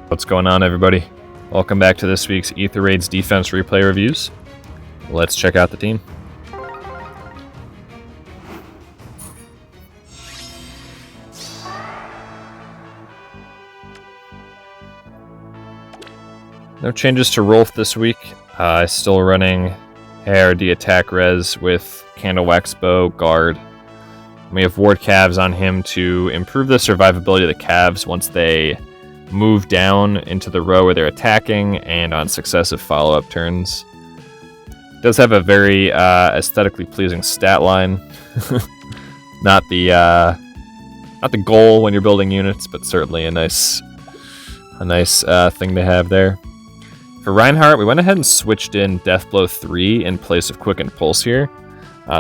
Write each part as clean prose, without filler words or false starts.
What's going on, everybody? Welcome back to this week's Aether Raids defense replay reviews. Let's check out the team. No changes to Rolf this week. Still running ARD attack res with Candle Wax Bow, Guard. We have Ward Calves on him to improve the survivability of the calves once they move down into the row where they're attacking and on successive follow-up turns. Does have a very aesthetically pleasing stat line. not the goal when you're building units, but certainly a nice thing to have there. For Reinhardt, we went ahead and switched in Deathblow 3 in place of Quicken Pulse here.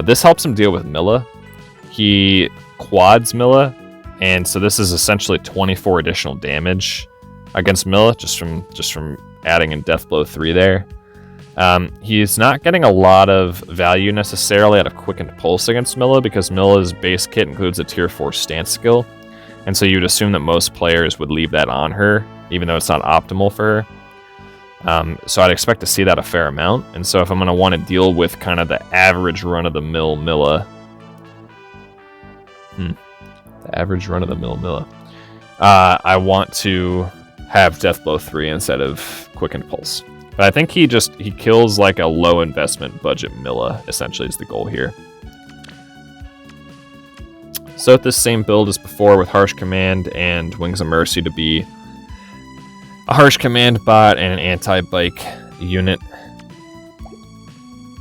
This helps him deal with Milla. He quads Milla, and so this is essentially 24 additional damage against Milla just from adding in Deathblow 3 there. He's not getting a lot of value necessarily out of Quickened Pulse against Milla because Milla's base kit includes a tier 4 stance skill, and so you'd assume that most players would leave that on her, even though it's not optimal for her. So I'd expect to see that a fair amount, and so if I'm going to want to deal with kind of the average run-of-the-mill Milla, I want to have Deathblow 3 instead of Quickened Pulse. But I think he kills like a low investment budget Milla, essentially is the goal here. So with this same build as before with Harsh Command and Wings of Mercy to be a Harsh Command bot and an anti-bike unit.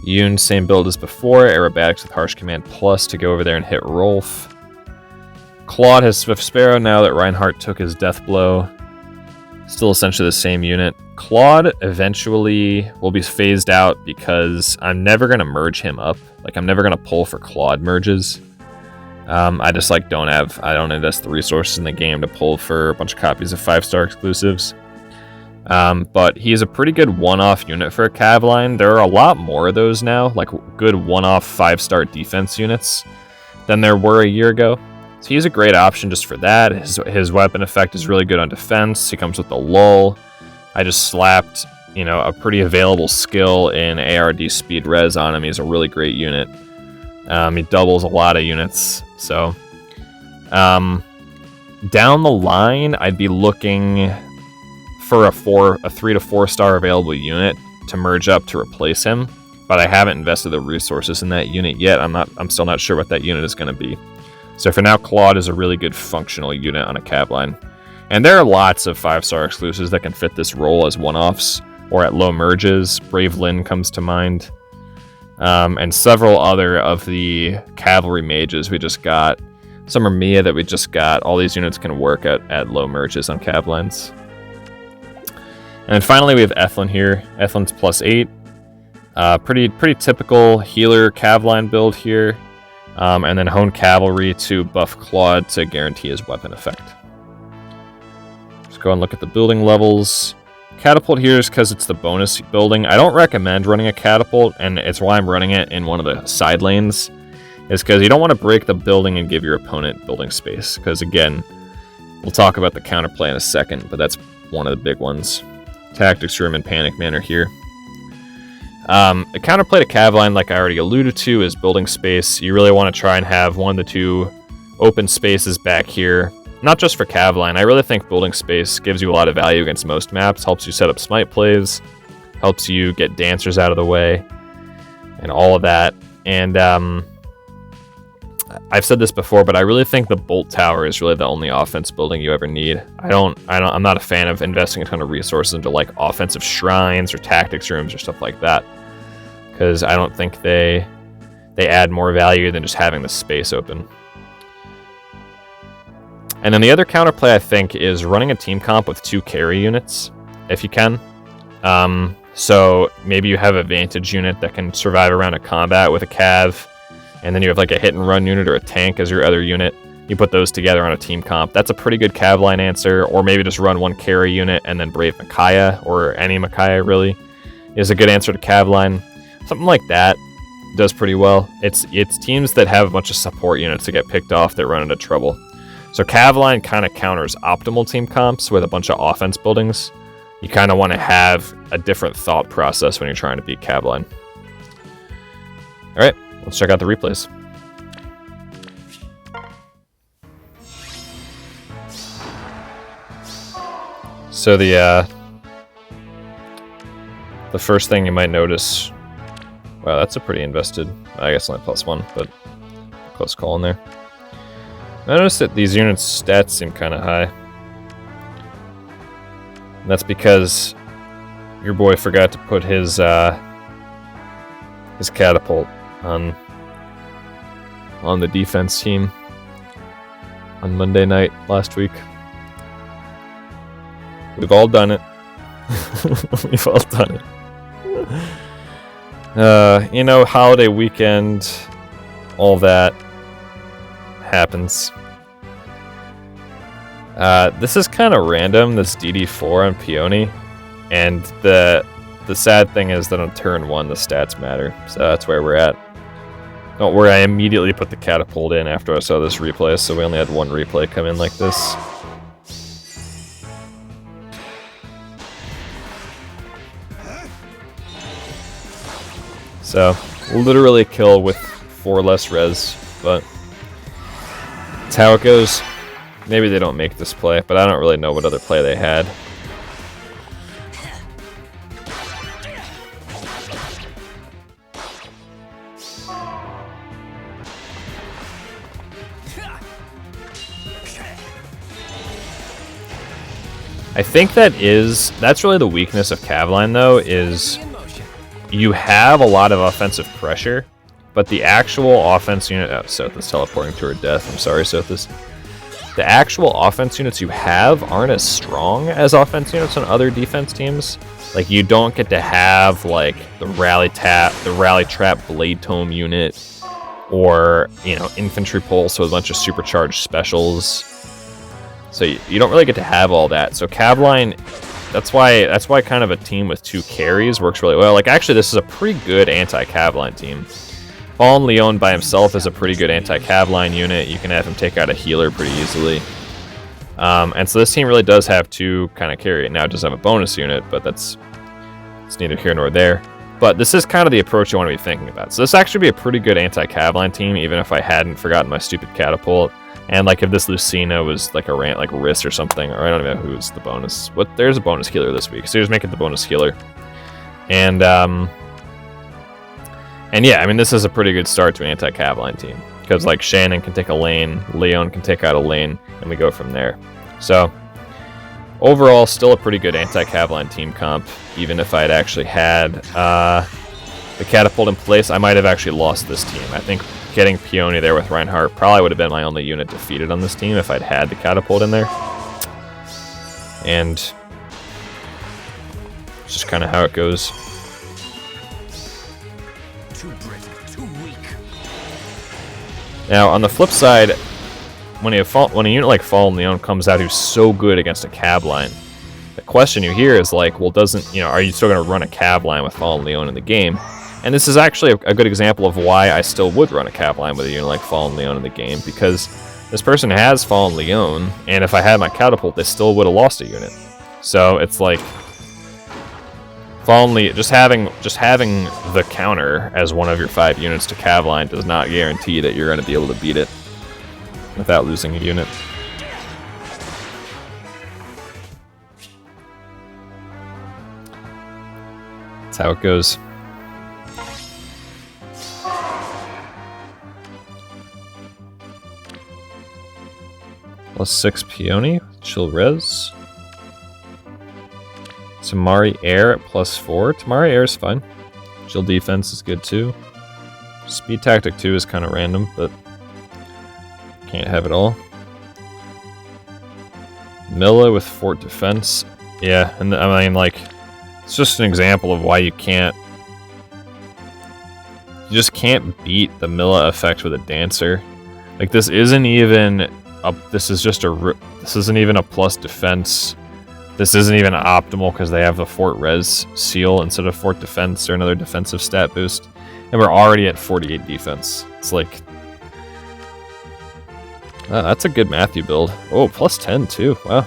Yoon, same build as before, Aerobatics with Harsh Command Plus to go over there and hit Rolf. Claude has Swift Sparrow now that Reinhardt took his death blow. Still essentially the same unit. Claude eventually will be phased out because I'm never going to merge him up. Like, I'm never going to pull for Claude merges. I just I don't invest the resources in the game to pull for a bunch of copies of 5-star exclusives. But he's a pretty good one-off unit for a cav line. There are a lot more of those now, like good one-off 5-star defense units than there were a year ago. So he's a great option just for that. His weapon effect is really good on defense. He comes with the lull. I just slapped, a pretty available skill in ARD speed res on him. He's a really great unit. He doubles a lot of units. So down the line, I'd be looking for a 3 to 4 star available unit to merge up to replace him. But I haven't invested the resources in that unit yet. I'm still not sure what that unit is going to be. So for now, Claude is a really good functional unit on a cav line. And there are lots of 5-star exclusives that can fit this role as one-offs or at low merges. Brave Lyn comes to mind. And several other of the cavalry mages we just got. Some are Mia that we just got. All these units can work at low merges on cav lines. And then finally we have Ethlin here. Ethlin's +8. Pretty typical healer cav line build here. And then Hone Cavalry to buff Claude to guarantee his weapon effect. Let's go and look at the building levels. Catapult here is because it's the bonus building. I don't recommend running a catapult, and it's why I'm running it in one of the side lanes, is because you don't want to break the building and give your opponent building space. Because again, we'll talk about the counterplay in a second, but that's one of the big ones. Tactics Room and Panic Man are here. A counterplay to cav line, like I already alluded to, is building space. You really want to try and have one of the two open spaces back here. Not just for cav line. I really think building space gives you a lot of value against most maps. Helps you set up smite plays. Helps you get dancers out of the way. And all of that. And I've said this before, but I really think the Bolt Tower is really the only offense building you ever need. I'm not a fan of investing a ton of resources into like offensive shrines or tactics rooms or stuff like that, because I don't think they add more value than just having the space open. And then the other counterplay, I think, is running a team comp with 2 carry units, if you can. So maybe you have a Vantage unit that can survive around a combat with a cav, and then you have like a hit and run unit or a tank as your other unit. You put those together on a team comp. That's a pretty good cav line answer, or maybe just run 1 carry unit and then Brave Micaiah, or any Micaiah really, is a good answer to cav line. Something like that does pretty well. It's teams that have a bunch of support units that get picked off that run into trouble. So Cavline kind of counters optimal team comps with a bunch of offense buildings. You kind of want to have a different thought process when you're trying to beat Cavline. Alright, let's check out the replays. So the first thing you might notice... Wow, that's a pretty invested... I guess only +1, but close call in there. I noticed that these units' stats seem kind of high. And that's because your boy forgot to put his catapult on the defense team on Monday night last week. We've all done it. We've all done it. You know, holiday weekend, all that happens. This is kind of random, this DD4 on Peony, and the sad thing is that on turn 1 the stats matter, so that's where we're at. Don't worry, I immediately put the catapult in after I saw this replay, so we only had one replay come in like this. So, literally kill with 4 less res, but that's how it goes. Maybe they don't make this play, but I don't really know what other play they had. I think that's really the weakness of Cavline, though, is you have a lot of offensive pressure, but the actual offense unit... Oh, Sothis teleporting to her death. I'm sorry, Sothis. The actual offense units you have aren't as strong as offense units on other defense teams. Like, you don't get to have, like, the Rally Trap Blade Tome unit, or, you know, Infantry Pulse with a bunch of supercharged specials. So you don't really get to have all that. So Cavline, that's why kind of a team with 2 carries works really well. Like, actually, this is a pretty good anti-Cavline team. Fallen Leon by himself is a pretty good anti-Cavline unit. You can have him take out a healer pretty easily. And so this team really does have 2 kind of carry. Now it does have a bonus unit, but it's neither here nor there. But this is kind of the approach you want to be thinking about. So this actually be a pretty good anti-Cavline team, even if I hadn't forgotten my stupid catapult. And like if this Lucina was like a rant like Riss or something, or I don't even know who's the bonus. There's a bonus healer this week, so just make it the bonus healer. And yeah, I mean, this is a pretty good start to an anti-Cavline team. Because, like, Shannon can take a lane, Leon can take out a lane, and we go from there. So, overall, still a pretty good anti-Cavline team comp. Even if I had actually had the catapult in place, I might have actually lost this team. I think getting Peony there with Reinhardt probably would have been my only unit defeated on this team if I'd had the catapult in there. And it's just kind of how it goes. Now, on the flip side, when a unit like Fallen Leon comes out who's so good against a Cavline, the question you hear is like, well, are you still going to run a Cavline with Fallen Leon in the game? And this is actually a good example of why I still would run a Cavline with a unit like Fallen Leon in the game, because this person has Fallen Leon, and if I had my catapult, they still would have lost a unit. So it's like, just having the counter as one of your 5 units to Cavline does not guarantee that you're going to be able to beat it without losing a unit. That's how it goes. +6 Peony, chill res. Tamari Air at +4. Tamari Air is fine. Chill defense is good too. Speed Tactic 2 is kind of random, but can't have it all. Milla with Fort Defense. Yeah, and I mean, like, it's just an example of why you just can't beat the Milla effect with a Dancer. Like, this isn't even a plus defense. This isn't even optimal because they have the Fort Res seal instead of Fort Defense or another defensive stat boost. And we're already at 48 defense. It's like... That's a good Matthew build. Oh, plus 10 too. Wow,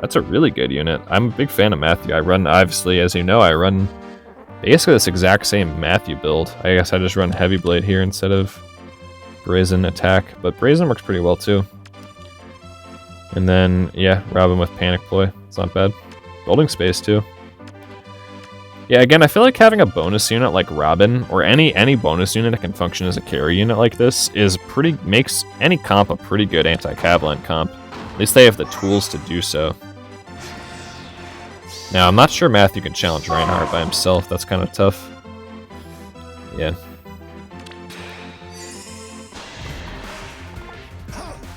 that's a really good unit. I'm a big fan of Matthew. I run, obviously, as you know, I run basically this exact same Matthew build. I guess I just run Heavy Blade here instead of Brazen Attack, but Brazen works pretty well too. And then, yeah, Robin with Panic Ploy. It's not bad. Building space too. Yeah, again, I feel like having a bonus unit like Robin, or any bonus unit that can function as a carry unit like this, makes any comp a pretty good anti-Kavalan comp. At least they have the tools to do so. Now, I'm not sure Matthew can challenge Reinhardt by himself. That's kind of tough. Yeah.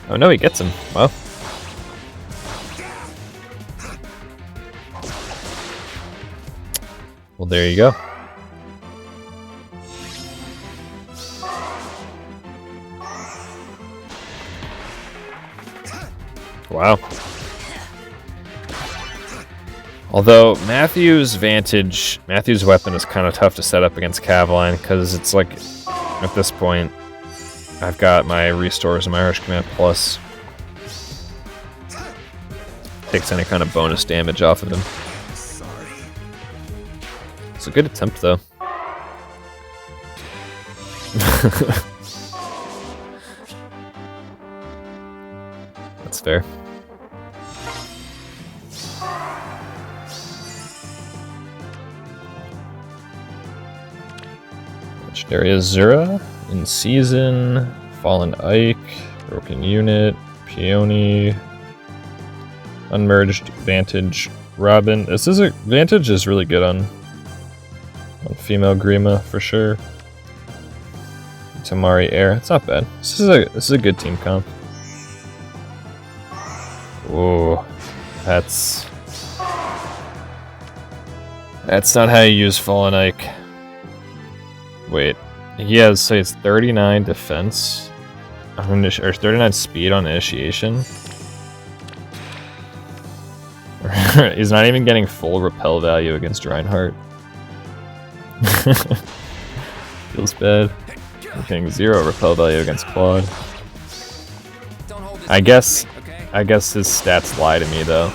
Oh no, he gets him. Well. Well, there you go. Wow. Although Matthew's weapon is kind of tough to set up against Kavalan, because it's like, at this point, I've got my restores and my Harsh Command Plus. Takes any kind of bonus damage off of him. It's a good attempt, though. That's fair. Legendary Azura, In Season, Fallen Ike, Broken Unit, Peony, Unmerged, Vantage, Robin. Vantage is really good on female Grima for sure. Tamari Air, it's not bad. This is a good team comp. Whoa, that's not how you use Fallen Ike. Wait, he has, say, it's 39 defense, or 39 speed on initiation. He's not even getting full repel value against Reinhardt. Feels bad. I'm getting 0 repel value against Claude. I guess his stats lie to me though,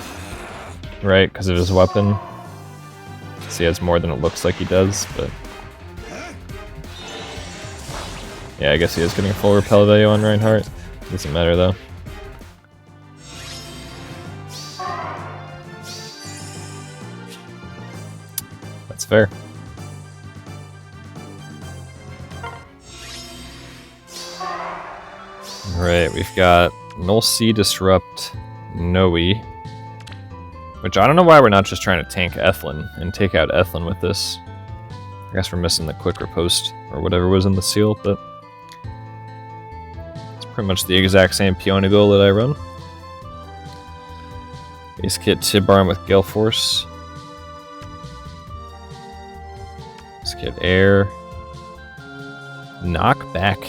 right? Because of his weapon. So he has more than it looks like he does, but yeah, I guess he is getting a full repel value on Reinhardt. Doesn't matter though. That's fair. Alright, we've got Null Sea Disrupt Noe. Which I don't know why we're not just trying to tank Ethlin and take out Ethlin with this. I guess we're missing the quick riposte or whatever was in the seal, but it's pretty much the exact same Peony build that I run. Base kit Tibarn with Gale Force. Base kit Air. Knockback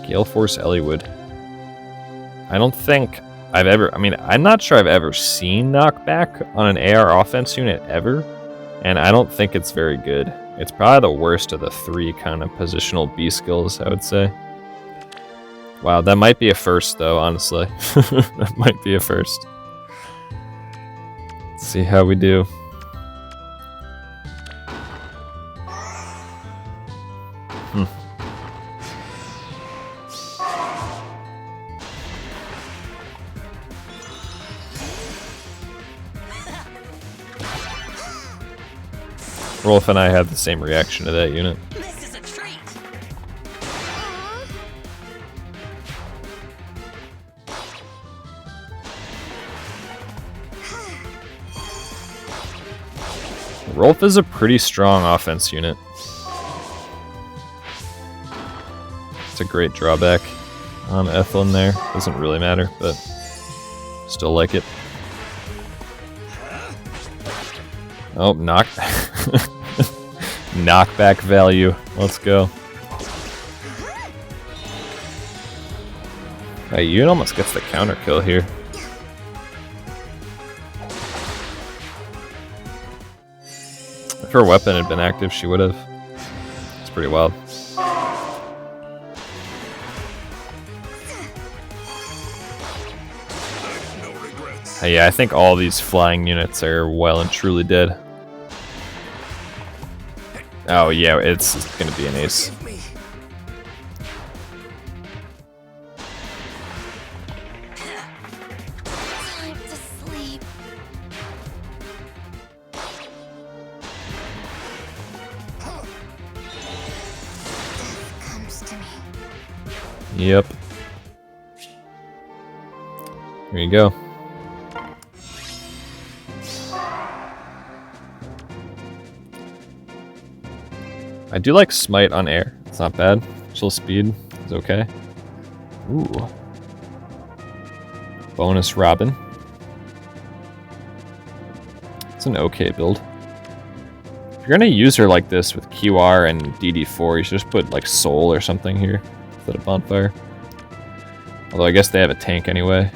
Gale Force Eliwood. I don't think I've ever, I'm not sure I've ever seen knockback on an AR offense unit ever, and I don't think it's very good. It's probably the worst of the 3 kind of positional B skills, I would say. Wow, that might be a first though, honestly. That might be a first. Let's see how we do. Rolf and I had the same reaction to that unit. This is a treat. Rolf is a pretty strong offense unit. It's a great drawback on Ethlin there. Doesn't really matter, but still like it. Oh, knockback value. Let's go. Hey, Yoon almost gets the counter kill here. If her weapon had been active, she would have. It's pretty wild. Yeah, I think all these flying units are well and truly dead. Oh yeah, it's gonna be an ace. Time to sleep. Death comes to me. Yep. Here you go. I do like Smite on air. It's not bad. Chill speed is okay. Ooh. Bonus Robin. It's an okay build. If you're gonna use her like this with QR and DD4, you should just put like Soul or something here instead of Bonfire. Although I guess they have a tank anyway,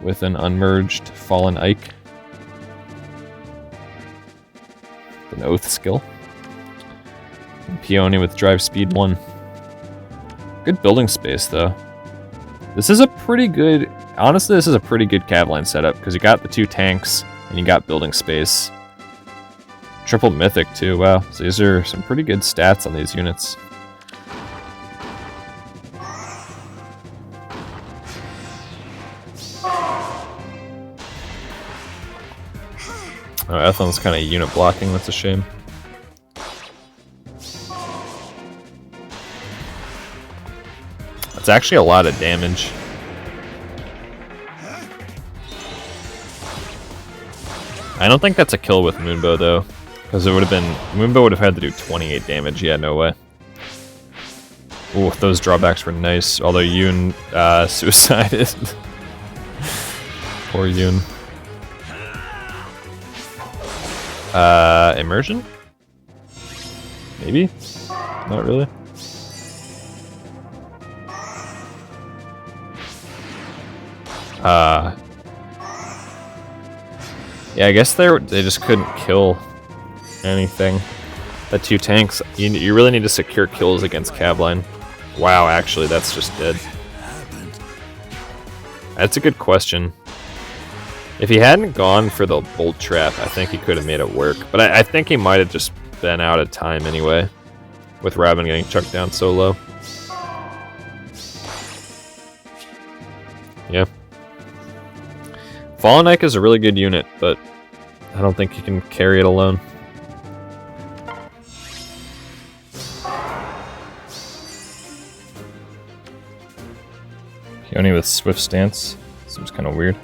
with an unmerged Fallen Ike. An Oath skill. And Peony with Drive Speed 1. Good building space though. This is a pretty good, honestly this is a pretty good Cavaline setup, because you got the 2 tanks, and you got building space. Triple Mythic too, wow. So these are some pretty good stats on these units. Oh, Ethlon's kind of unit blocking, that's a shame. That's actually a lot of damage. I don't think that's a kill with Moonbow though, because it would have been, Moonbow would have had to do 28 damage. Yeah, no way. Ooh, those drawbacks were nice. Although Yoon suicided. Poor Yoon. Immersion? Maybe? Not really. Yeah, I guess they just couldn't kill anything. The 2 tanks, you really need to secure kills against Cavaline. Wow, actually, that's just dead. That's a good question. If he hadn't gone for the Bolt Trap, I think he could have made it work. But I think he might have just been out of time anyway, with Robin getting chucked down so low. Yeah. Fallen Ike is a really good unit, but I don't think he can carry it alone. Peony with Swift Stance seems kind of weird.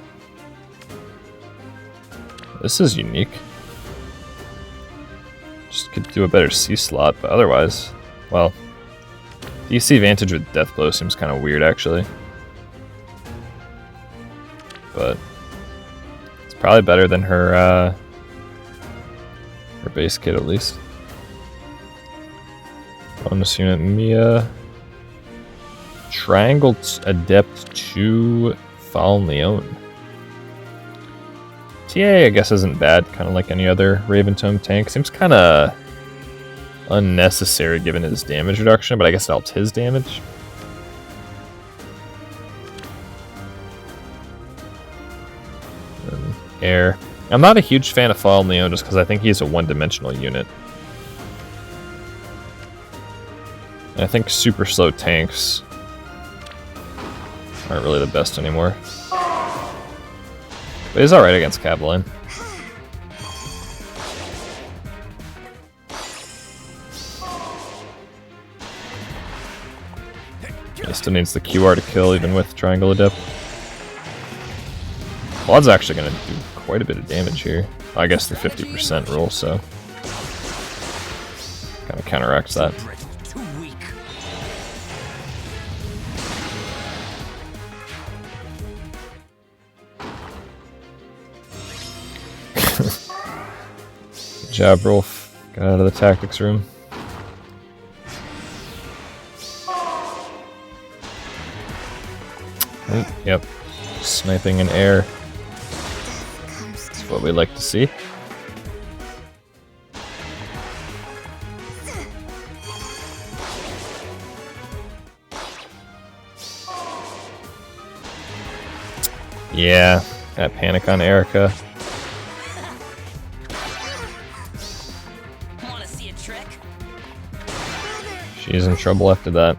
This is unique. Just could do a better C slot, but otherwise, well, DC Vantage with Deathblow seems kind of weird actually. But it's probably better than her base kit at least. Bonus unit Mia. Triangle Adept to Fallen Leon. TA I guess isn't bad, kind of like any other Raven Tome tank. Seems kind of unnecessary given his damage reduction, but I guess it helps his damage. Air. I'm not a huge fan of Fallen Leon just because I think he's a one-dimensional unit. And I think super slow tanks aren't really the best anymore. But he's alright against Cavaline. He still needs the QR to kill even with Triangle Adept. Claude's actually going to do quite a bit of damage here. I guess the 50% rule, so kind of counteracts that. Good job, Rolf. Got out of the tactics room. Oh, yep. Sniping in air. That's what we like to see. Yeah, That panic on Erica. Wanna see a trick? She's in trouble after that.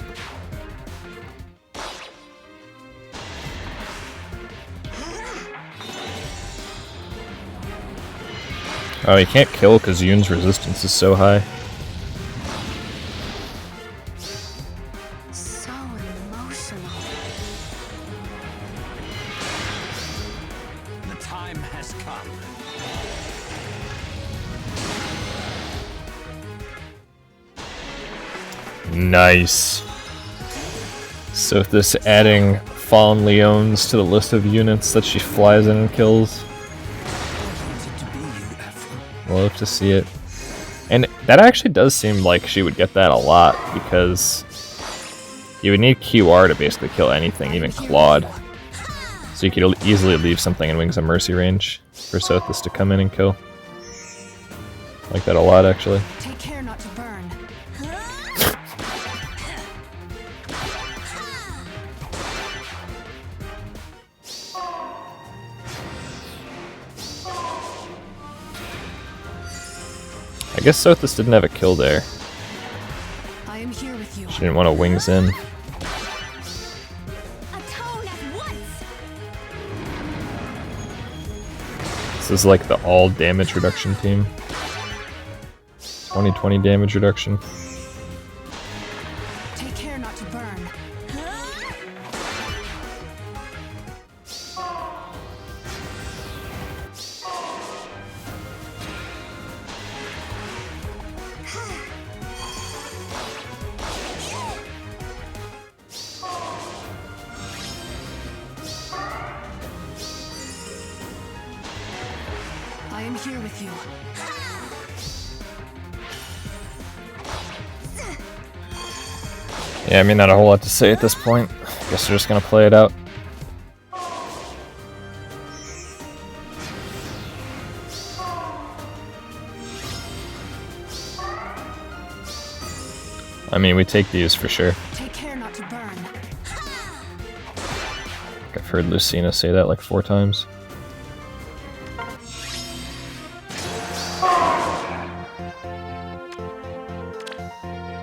Oh, he can't kill because Yoon's resistance is so high. So emotional. The time has come. Nice. Sothis adding Fallen Leones to the list of units that she flies in and kills. Love to see it. And that actually does seem like she would get that a lot, because you would need QR to basically kill anything, even Claude. So you could easily leave something in Wings of Mercy range for Sothis to come in and kill. I like that a lot, actually. Take care not to burn. I guess Sothis didn't have a kill there. I am here with you. She didn't want to wings in. Atone at once. This is like the all damage reduction team. 2020 damage reduction. Take care not to burn. I am here with you. Yeah, I mean, not a whole lot to say at this point. Guess we're just gonna play it out. I mean, we take these for sure. Take care not to burn. I've heard Lucina say that like 4 times.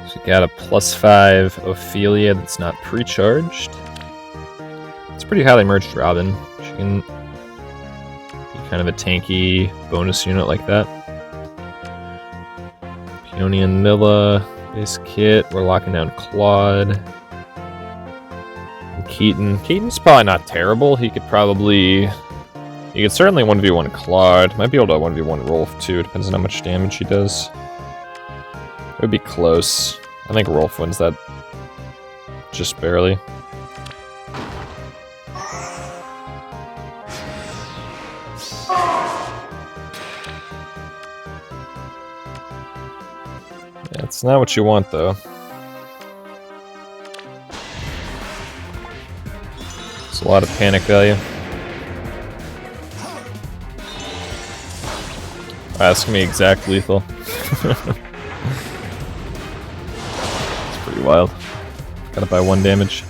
So we got a +5 Ophelia that's not pre-charged. It's pretty highly merged Robin. She can be kind of a tanky bonus unit like that. Peony and Milla, base kit. We're locking down Claude. And Keaton. Keaton's probably not terrible. He could probably... He could certainly 1v1 Claude. Might be able to 1v1 Rolf too. Depends on how much damage he does. It would be close. I think Rolf wins that just barely. Yeah, it's not what you want though. It's a lot of panic value. Ask me exact lethal. Pretty wild. Got it by 1 damage.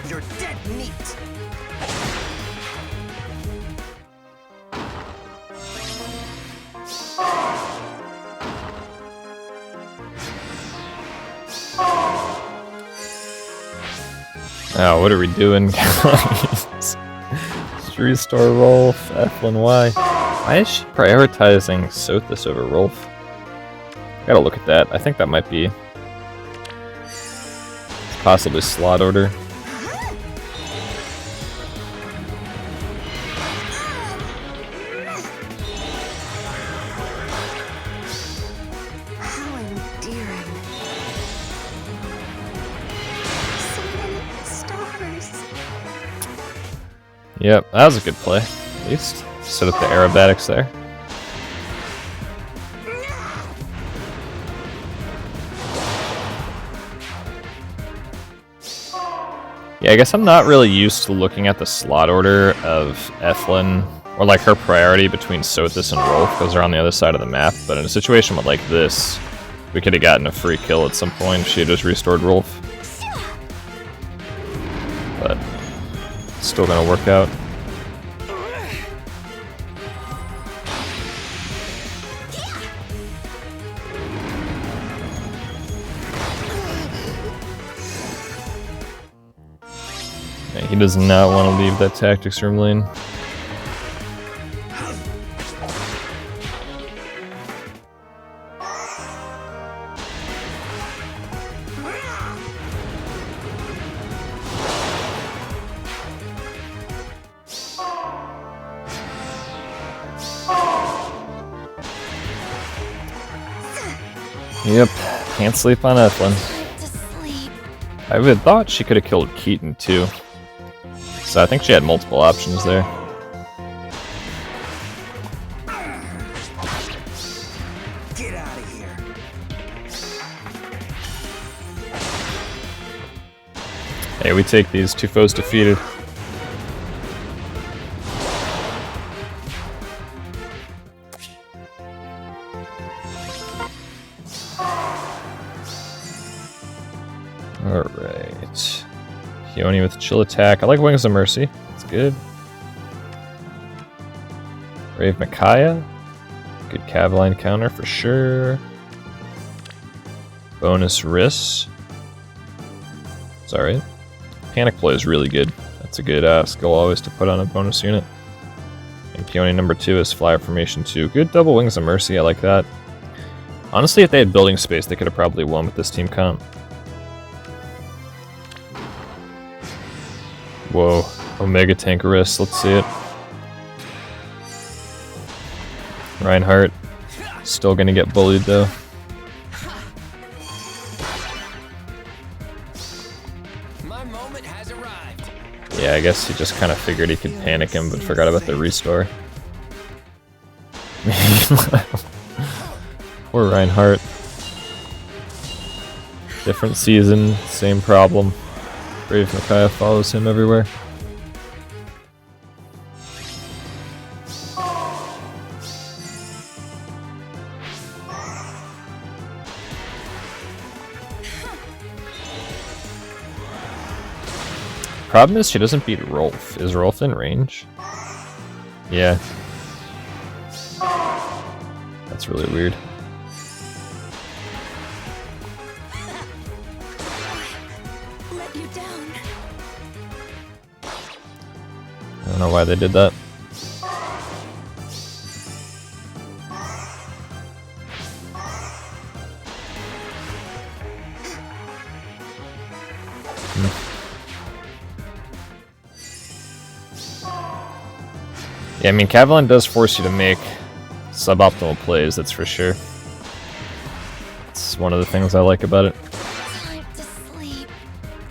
You're dead meat. Oh, what are we doing, guys? Restore Rolf, Eflin, why? Why is she prioritizing Sothis over Rolf? Gotta look at that. I think that might be possibly slot order. How endearing. So many stars. Yep, that was a good play. At least set up the aerobatics there. Yeah, I guess I'm not really used to looking at the slot order of Eflin, or like her priority between Sothis and Rolf, because they're on the other side of the map. But in a situation like this, We could have gotten a free kill at some point if she had just restored Rolf. But still gonna work out. Yeah, he does not want to leave that tactics room lane. Yep, can't sleep on Ethlyn. To sleep. I would have thought she could have killed Keaton too. So I think she had multiple options there. Get out of here. Hey, we take these. 2 foes defeated. Alright. Peony with chill attack. I like Wings of Mercy. It's good. Brave Micaiah. Good Cavaline counter for sure. Bonus Riss. It's alright. Panic Play is really good. That's a good skill always to put on a bonus unit. And Peony number 2 is Flyer Formation 2. Good double Wings of Mercy. I like that. Honestly, if they had building space, they could have probably won with this team comp. Whoa, Omega Tank Riss, let's see it. Reinhardt, still gonna get bullied though. My moment has arrived. Yeah, I guess he just kind of figured he could panic him, but forgot about the restore. Poor Reinhardt. Different season, same problem. Brave Micaiah follows him everywhere. Problem is she doesn't beat Rolf. Is Rolf in range? Yeah. That's really weird. Let you down. I don't know why they did that. Yeah, I mean, Cavaline does force you to make suboptimal plays, that's for sure. It's one of the things I like about it. Time to sleep.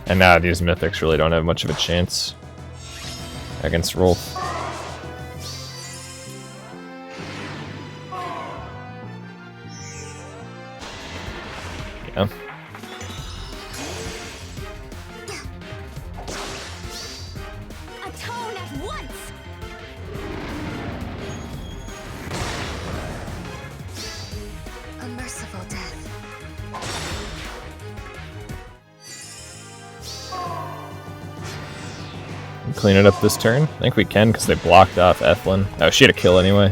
And now these mythics really don't have much of a chance against Rolf. Yeah. Atone at once. A merciful death. Clean it up this turn. I think we can because they blocked off Ethlyn. Oh, she had a kill anyway.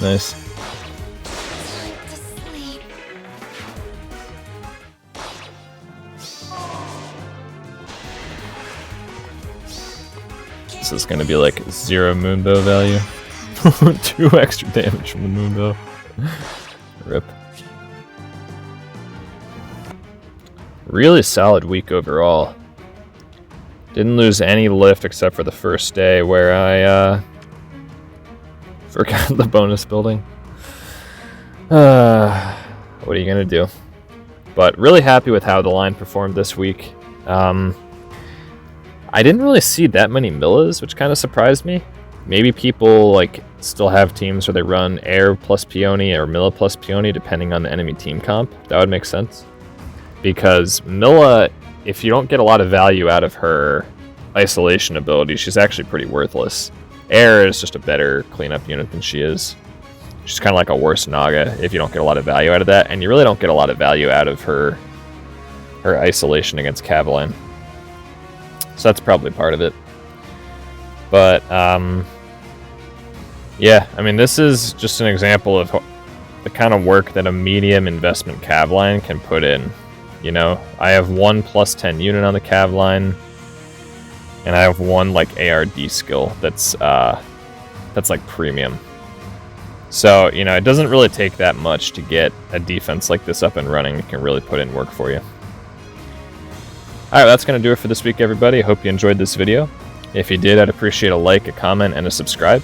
Nice. Time to sleep. This is going to be like 0 Moonbow value. 2 extra damage from the Moonbow. Rip. Really solid week overall. Didn't lose any lift except for the first day where I forgot the bonus building. What are you going to do? But really happy with how the line performed this week. I didn't really see that many Millas, which kind of surprised me. Maybe people like still have teams where they run Air plus Peony or Milla plus Peony depending on the enemy team comp. That would make sense. Because Milla, if you don't get a lot of value out of her isolation ability, she's actually pretty worthless. Air is just a better cleanup unit than she is. She's kind of like a worse Naga if you don't get a lot of value out of that, and you really don't get a lot of value out of her isolation against Cavaline. So that's probably part of it. But yeah, I mean, this is just an example of the kind of work that a medium investment Cavaline can put in. You know, I have one +10 unit on the Cavaline, and I have one like ARD skill that's like premium. So, you know, it doesn't really take that much to get a defense like this up and running. It can really put in work for you. Alright, that's going to do it for this week, everybody. I hope you enjoyed this video. If you did, I'd appreciate a like, a comment, and a subscribe.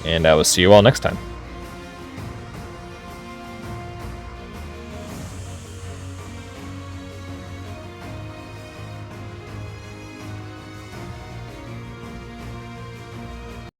And I will see you all next time.